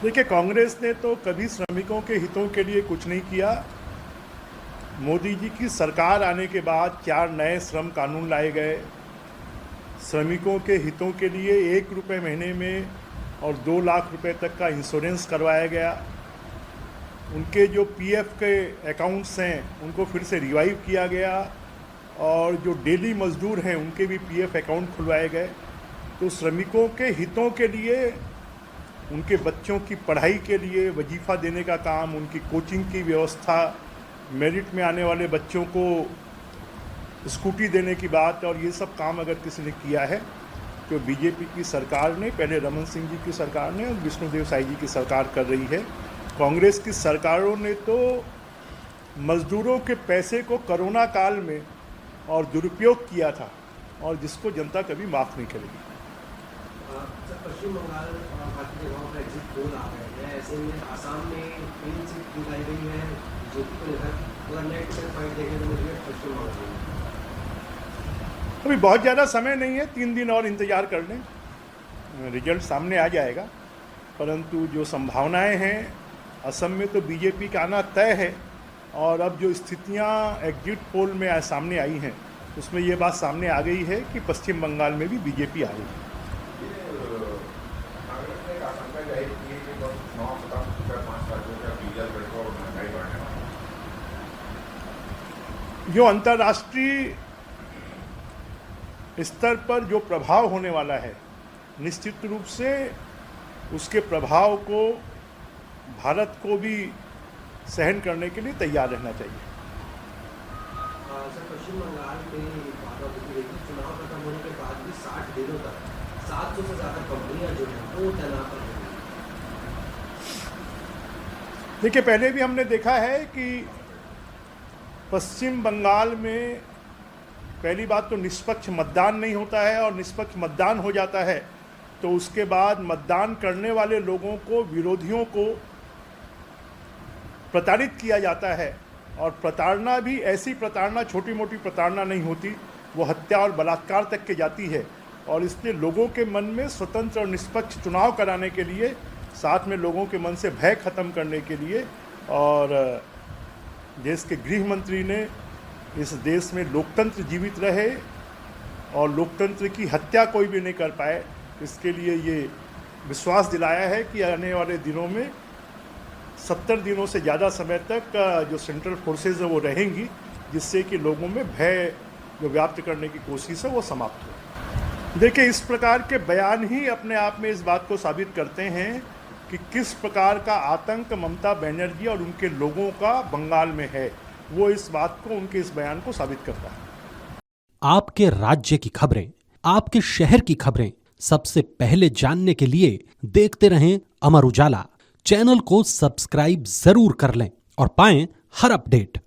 देखिए, कांग्रेस ने तो कभी श्रमिकों के हितों के लिए कुछ नहीं किया। मोदी जी की सरकार आने के बाद 4 नए श्रम कानून लाए गए। श्रमिकों के हितों के लिए 1 रुपये महीने में और 2 लाख रुपए तक का इंश्योरेंस करवाया गया। उनके जो पीएफ के अकाउंट्स हैं उनको फिर से रिवाइव किया गया और जो डेली मजदूर हैं उनके भी पीएफ अकाउंट खुलवाए गए। तो श्रमिकों के हितों के लिए, उनके बच्चों की पढ़ाई के लिए वजीफ़ा देने का काम, उनकी कोचिंग की व्यवस्था, मेरिट में आने वाले बच्चों को स्कूटी देने की बात, और ये सब काम अगर किसी ने किया है तो बीजेपी की सरकार ने, पहले रमन सिंह जी की सरकार ने और विष्णुदेव साई जी की सरकार कर रही है। कांग्रेस की सरकारों ने तो मजदूरों के पैसे को कोरोना काल में और दुरुपयोग किया था, और जिसको जनता कभी माफ़ नहीं करेगी। पश्चिम बंगाल और बाकी जगहों पर एग्जिट पोल आ गए हैं, ऐसे में आसाम में 3 सीट निकाली गई है बीजेपी को लेकर, अगर नेक्स्ट फाइट देखें तो मुझे पश्चिम बंगाल में अभी बहुत ज़्यादा समय नहीं है, 3 दिन और इंतज़ार कर लें, रिजल्ट सामने आ जाएगा। परंतु जो संभावनाएं हैं, असम में तो बीजेपी का आना तय है, और अब जो स्थितियां एग्जिट पोल में सामने आई हैं उसमें ये बात सामने आ गई है कि पश्चिम बंगाल में भी बीजेपी आ रही है। जो अंतर्राष्ट्रीय स्तर पर जो प्रभाव होने वाला है, निश्चित रूप से उसके प्रभाव को भारत को भी सहन करने के लिए तैयार रहना चाहिए। सर, पश्चिम बंगाल में बात होती है कि चुनाव खत्म होने के बाद भी 60 दिनों तक 700 से ज़्यादा कंपनियां जो हैं वो तैनात पर हैं। देखिए, पहले भी हमने देखा है कि पश्चिम बंगाल में पहली बात तो निष्पक्ष मतदान नहीं होता है, और निष्पक्ष मतदान हो जाता है तो उसके बाद मतदान करने वाले लोगों को, विरोधियों को प्रताड़ित किया जाता है। और प्रताड़ना भी ऐसी प्रताड़ना, छोटी मोटी प्रताड़ना नहीं होती, वो हत्या और बलात्कार तक के जाती है। और इसलिए लोगों के मन में स्वतंत्र और निष्पक्ष चुनाव कराने के लिए, साथ में लोगों के मन से भय खत्म करने के लिए, और देश के गृह मंत्री ने इस देश में लोकतंत्र जीवित रहे और लोकतंत्र की हत्या कोई भी नहीं कर पाए, इसके लिए ये विश्वास दिलाया है कि आने वाले दिनों में 70 दिनों से ज़्यादा समय तक जो सेंट्रल फोर्सेज है वो रहेंगी, जिससे कि लोगों में भय जो व्याप्त करने की कोशिश है वो समाप्त हो। देखिए, इस प्रकार के बयान ही अपने आप में इस बात को साबित करते हैं कि किस प्रकार का आतंक ममता बनर्जी और उनके लोगों का बंगाल में है। वो इस बात को, उनके इस बयान को साबित करता है। आपके राज्य की खबरें, आपके शहर की खबरें सबसे पहले जानने के लिए देखते रहें अमर उजाला। चैनल को सब्सक्राइब जरूर कर लें और पाएं हर अपडेट।